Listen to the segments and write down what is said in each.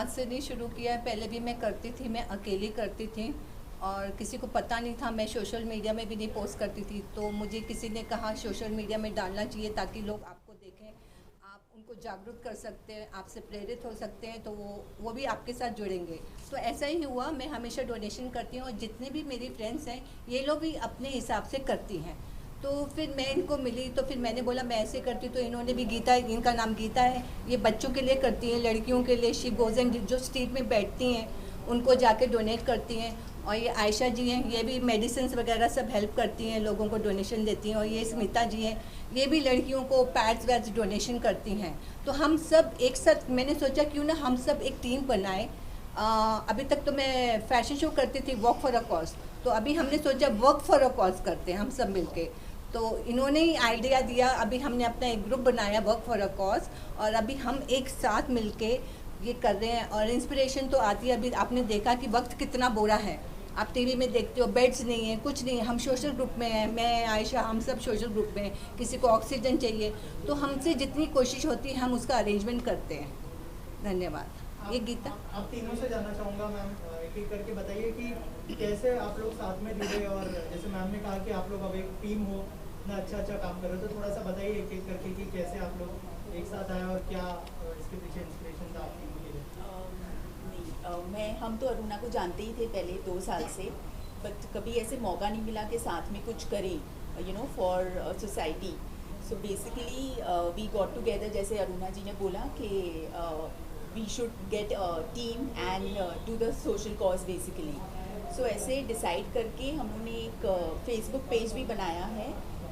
आज से नहीं शुरू किया है, पहले भी मैं करती थी, मैं अकेली करती थी और किसी को पता नहीं था। मैं सोशल मीडिया में भी नहीं पोस्ट करती थी, तो मुझे किसी ने कहा सोशल मीडिया में डालना चाहिए ताकि लोग आपको देखें, आप उनको जागरूक कर सकते हैं, आपसे प्रेरित हो सकते हैं, तो वो भी आपके साथ जुड़ेंगे। तो ऐसा ही हुआ, मैं हमेशा डोनेशन करती हूँ और जितने भी मेरी फ्रेंड्स हैं ये लोग भी अपने हिसाब से करती हैं। तो फिर मैं इनको मिली तो फिर मैंने बोला मैं ऐसे करती हूँ, तो इन्होंने भी गीता, इनका नाम गीता है, ये बच्चों के लिए करती हैं, लड़कियों के लिए। शी गोज एंड जो स्ट्रीट में बैठती हैं उनको जाके डोनेट करती हैं। और ये आयशा जी हैं, ये भी मेडिसिन वगैरह सब हेल्प करती हैं, लोगों को डोनेशन देती हैं। और ये स्मिता जी हैं, ये भी लड़कियों को पैड्स वैड्स डोनेशन करती हैं। तो हम सब एक साथ, मैंने सोचा क्यों ना हम सब एक टीम बनाए। अभी तक तो मैं फैशन शो करती थी, वर्क फॉर अ कॉज, तो अभी हमने सोचा वर्क फॉर अ कॉज करते हैं हम सब मिलके। तो इन्होंने ही आइडिया दिया, अभी हमने अपना एक ग्रुप बनाया वर्क फॉर अ कॉज, और अभी हम एक साथ मिलके ये कर रहे हैं। और इंस्पिरेशन तो आती है, अभी आपने देखा कि वक्त कितना बुरा है, आप टीवी में देखते हो बेड्स नहीं है, कुछ नहीं है। हम सोशल ग्रुप में हैं, मैं आयशा, हम सब सोशल ग्रुप में हैं, किसी को ऑक्सीजन चाहिए तो हमसे जितनी कोशिश होती है हम उसका अरेंजमेंट करते हैं। धन्यवाद। ये गीता, आप तीनों से जानना चाहूँगा मैम, एक एक करके बताइए कि कैसे आप लोग साथ में जुड़े, और जैसे मैम ने कहा कि आप लोग अब एक टीम हो, इतना अच्छा काम कर रहे हो, तो थोड़ा सा बताइए एक एक करके कि कैसे आप लोग एक साथ आए और क्या इसके पीछे इंस्पिरेशन था आपकी के लिए। हम तो अरुणा को जानते ही थे पहले 2 साल से, बट कभी ऐसे मौका नहीं मिला कि साथ में कुछ करें for society. So basically we got together, जैसे अरुणा जी ने बोला कि we should get a team and do the social cause basically. So ऐसे डिसाइड करके हम लोगों ने एक फेसबुक पेज भी बनाया है,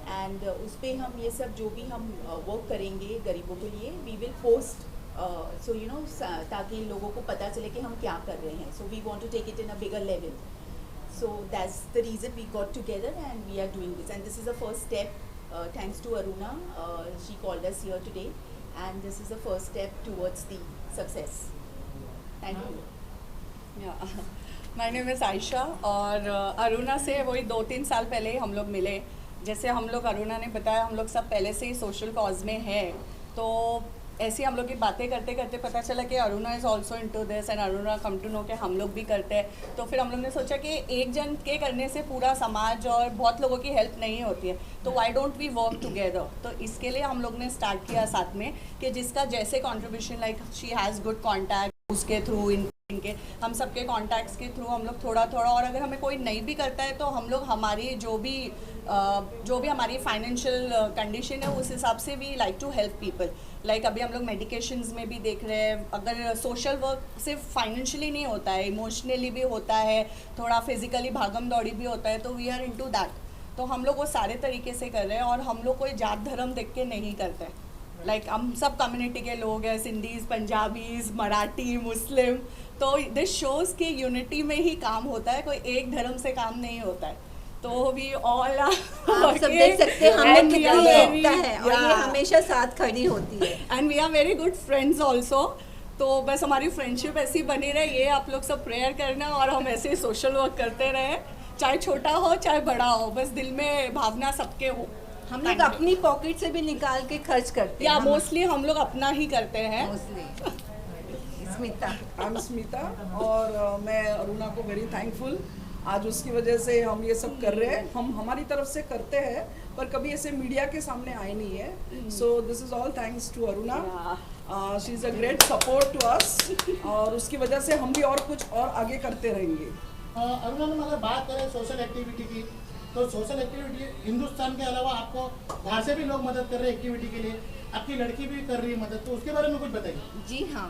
एंड उस पर हम ये सब जो भी हम वर्क करेंगे गरीबों के लिए, वी विल पोस्ट सो ताकि लोगों को पता चले कि हम क्या कर रहे हैं। So we want to take it in a bigger level, so that's the reason we got together and we are doing this, and this is the first step thanks to Aruna, she called us here today, and this is the first step towards the success. Thank you. My name is Ayesha, और अरुणा से वही 2-3 साल पहले ही हम लोग मिले। जैसे हम लोग, अरुणा ने बताया, हम लोग सब पहले से ही सोशल कॉज में हैं, तो ऐसी हम लोग की बातें करते करते पता चला कि Aruna is also into this, and Aruna come to know कि हम लोग भी करते हैं। तो फिर हम लोग ने सोचा कि एक जन के करने से पूरा समाज और बहुत लोगों की हेल्प नहीं होती है, तो why don't we work together. तो इसके लिए हम लोग ने स्टार्ट किया साथ में कि जिसका जैसे contribution, like she has good contact, उसके थ्रू इनके हम सबके कॉन्टैक्ट्स के थ्रू हम लोग थोड़ा थोड़ा, और अगर हमें कोई नहीं भी करता है तो हम लोग हमारी जो भी हमारी फाइनेंशियल कंडीशन है उस हिसाब से we like to help people. Like अभी हम लोग मेडिकेशंस में भी देख रहे हैं, अगर सोशल वर्क सिर्फ फाइनेंशियली नहीं होता है, इमोशनली भी होता है, थोड़ा फिजिकली भागम दौड़ी भी होता है, तो वी आर इनटू दैट। तो हम लोग वो सारे तरीके से कर रहे हैं, और हम लोग कोई जात धर्म देख के नहीं करते। लाइक हम सब कम्युनिटी के लोग हैं, सिंधीज़, पंजाबीज़, मराठी, मुस्लिम, तो दिस शोज़ कि यूनिटी में ही काम होता है, कोई एक धर्म से काम नहीं होता है। तो वी ऑल आप सब देख सकते हैं हमें कितनी एकता है, और ये हमेशा साथ खड़ी होती है, and we are very good friends also. तो बस हमारी फ्रेंडशिप ऐसी बनी रहे, ये आप लोग सब प्रेयर करना, और हम ऐसे ही सोशल वर्क करते रहे, चाहे छोटा हो चाहे बड़ा हो, बस दिल में भावना सबके हो। हम लोग अपनी पॉकेट से भी निकाल के खर्च करते हैं, या मोस्टली हम लोग अपना ही करते हैं। स्मिता, आई एम स्मिता, और मैं अरुणा को वेरी थैंकफुल, आज उसकी वजह से हम ये सब कर रहे हैं। हम हमारी तरफ से करते हैं पर कभी ऐसे मीडिया के सामने आए नहीं है, so this is all thanks to Aruna, she is a great support to us, और उसकी वजह से हम भी और कुछ और आगे करते रहेंगे। अरुणा ने मतलब बात करें सोशल एक्टिविटी की, तो सोशल एक्टिविटी हिंदुस्तान के अलावा आपको बाहर से भी लोग मदद कर रहे हैं एक्टिविटी के लिए, आपकी लड़की भी कर रही है मदद, तो उसके बारे में कुछ बताइए। जी हाँ,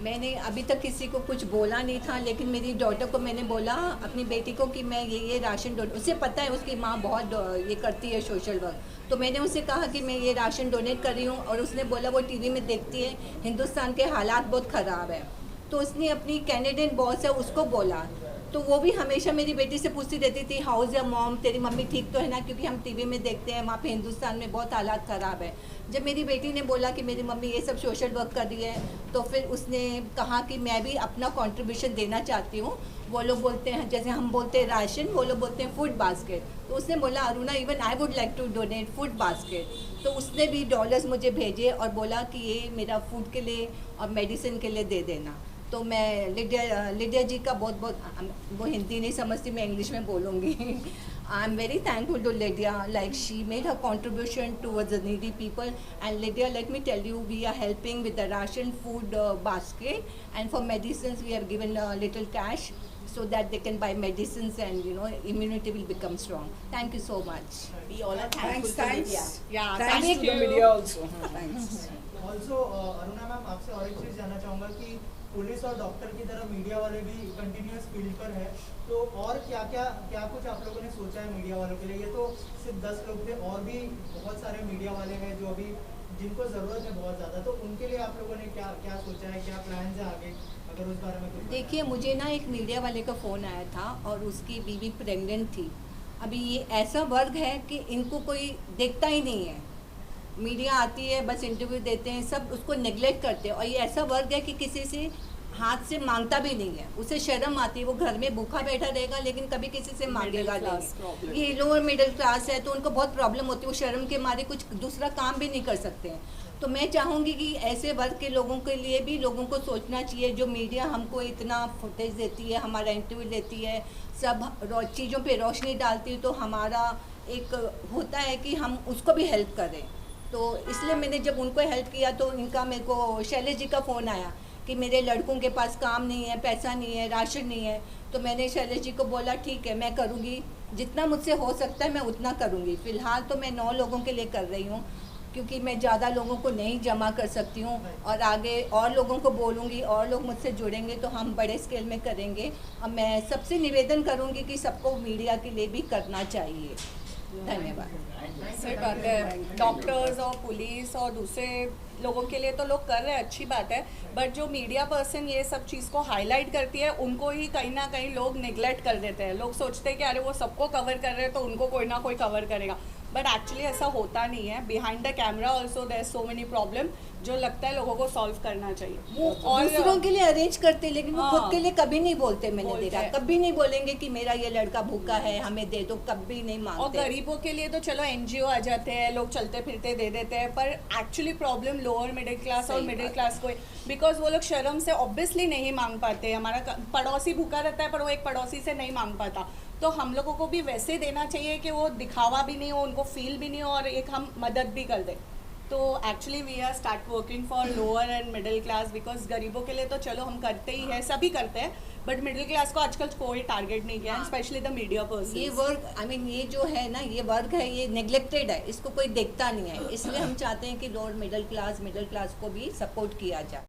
मैंने अभी तक किसी को कुछ बोला नहीं था, लेकिन मेरी डॉटर को मैंने बोला, अपनी बेटी को, कि मैं ये राशन डोनेट, उसे पता है उसकी माँ बहुत ये करती है सोशल वर्क, तो मैंने उससे कहा कि मैं ये राशन डोनेट कर रही हूँ, और उसने बोला वो टीवी में देखती है हिंदुस्तान के हालात बहुत ख़राब है, तो उसने अपनी कैनेडियन बॉस है उसको बोला, तो वो भी हमेशा मेरी बेटी से पूछती रहती थी, हाउ इज़ योर मॉम, तेरी मम्मी ठीक तो है ना, क्योंकि हम टीवी में देखते हैं वहाँ पे हिंदुस्तान में बहुत हालात ख़राब है। जब मेरी बेटी ने बोला कि मेरी मम्मी ये सब सोशल वर्क कर रही है, तो फिर उसने कहा कि मैं भी अपना कंट्रीब्यूशन देना चाहती हूँ। वो लोग बोलते हैं, जैसे हम बोलते हैं राशन, वो लोग बोलते हैं फूड बास्केट, तो उसने बोला Aruna even I would like to donate food basket, तो उसने भी डॉलर्स मुझे भेजे और बोला कि ये मेरा फूड के लिए और मेडिसिन के लिए दे देना। तो मैं लिडिया जी का बहुत बहुत, वो हिंदी नहीं समझती, मैं इंग्लिश में बोलूँगी। I am very thankful to Lydia, like she made her contribution towards the needy people. And Lydia, let me tell you, we are helping with the ration food basket, and for medicines we have given a little cash so that they can buy medicines and immunity will become strong. Thank you so much. We all are thankful Thanks, to Lydia. Yeah, thanks thank to the you. media also. Thanks. Also Aruna ma'am, आपसे और एक चीज़ जानना चाहूँगा कि police और doctor की तरह media वाले भी कंटिन्यूस फील्ड पर है, तो और क्या कुछ आप लोगों ने सोचा है मीडिया वालों के लिए? ये तो सिर्फ 10 लोग थे, और भी बहुत सारे मीडिया वाले हैं जो अभी जिनको ज़रूरत है बहुत ज़्यादा, तो उनके लिए आप लोगों ने क्या सोचा है, क्या प्लान है आगे, अगर उस बारे में कुछ? देखिए, मुझे ना एक मीडिया वाले का फ़ोन आया था और उसकी बीवी प्रेग्नेंट थी। अभी ये ऐसा वर्ग है कि इनको कोई देखता ही नहीं है, मीडिया आती है बस इंटरव्यू देते हैं, सब उसको नेगलेक्ट करते हैं। और ये ऐसा वर्ग है कि किसी से हाथ से मांगता भी नहीं है, उसे शर्म आती है, वो घर में भूखा बैठा रहेगा लेकिन कभी किसी से मांगेगा नहीं। ये लोअर मिडिल क्लास है तो उनको बहुत प्रॉब्लम होती है, वो शर्म के मारे कुछ दूसरा काम भी नहीं कर सकते हैं। तो मैं चाहूँगी कि ऐसे वर्ग के लोगों के लिए भी लोगों को सोचना चाहिए, जो मीडिया हमको इतना फुटेज देती है, हमारा इंटरव्यू लेती है, सब चीज़ों पे रोशनी डालती है, तो हमारा एक होता है कि हम उसको भी हेल्प करें। तो इसलिए मैंने जब उनको हेल्प किया तो इनका मेरे को शैलेश जी का फ़ोन आया कि मेरे लड़कों के पास काम नहीं है, पैसा नहीं है, राशन नहीं है। तो मैंने शैलेश जी को बोला ठीक है, मैं करूँगी, जितना मुझसे हो सकता है मैं उतना करूँगी। फ़िलहाल तो मैं 9 लोगों के लिए कर रही हूँ, क्योंकि मैं ज़्यादा लोगों को नहीं जमा कर सकती हूँ, और आगे और लोगों को बोलूँगी, और लोग मुझसे जुड़ेंगे तो हम बड़े स्केल में करेंगे। और मैं सबसे निवेदन करूँगी कि सबको मीडिया के लिए भी करना चाहिए। धन्यवाद। सही बात है, डॉक्टर्स और पुलिस और दूसरे लोगों के लिए तो लोग कर रहे हैं, अच्छी बात है, बट जो मीडिया पर्सन ये सब चीज़ को हाईलाइट करती है उनको ही कहीं ना कहीं लोग नेग्लेक्ट कर देते हैं। लोग सोचते हैं कि अरे वो सबको कवर कर रहे हैं तो उनको कोई ना कोई कवर करेगा, बट एक्चुअली ऐसा होता नहीं है। Behind the camera also there so many problem जो लगता है लोगों को सॉल्व करना चाहिए। वो दूसरों के लिए अरेंज करते, लेकिन वो खुद के लिए कभी नहीं बोलते। मैंने देखा, कभी नहीं बोलेंगे कि मेरा ये लड़का भूखा है, हमें दे दो, कभी नहीं मांगते। और गरीबों के लिए तो चलो एनजीओ आ जाते हैं, लोग चलते फिरते दे देते हैं, पर actually problem lower middle class और मिडिल क्लास को, बिकॉज वो लोग शर्म से ऑब्वियसली नहीं मांग पाते। हमारा पड़ोसी भूखा रहता है पर वो एक पड़ोसी से नहीं मांग पाता, तो हम लोगों को भी वैसे देना चाहिए कि वो दिखावा भी नहीं हो, उनको फील भी नहीं हो, और एक हम मदद भी कर दें। तो actually we are start working for lower and middle class, because गरीबों के लिए तो चलो हम करते ही हैं, सभी करते हैं, बट मिडिल क्लास को आजकल कोई टारगेट नहीं किया, स्पेशली द मीडिया पर्सन। ये वर्ग, आई मीन ये जो है ना, ये वर्ग है, ये नेग्लेक्टेड है, इसको कोई देखता नहीं है। इसलिए हम चाहते हैं कि लोअर मिडिल क्लास को भी सपोर्ट किया जाए।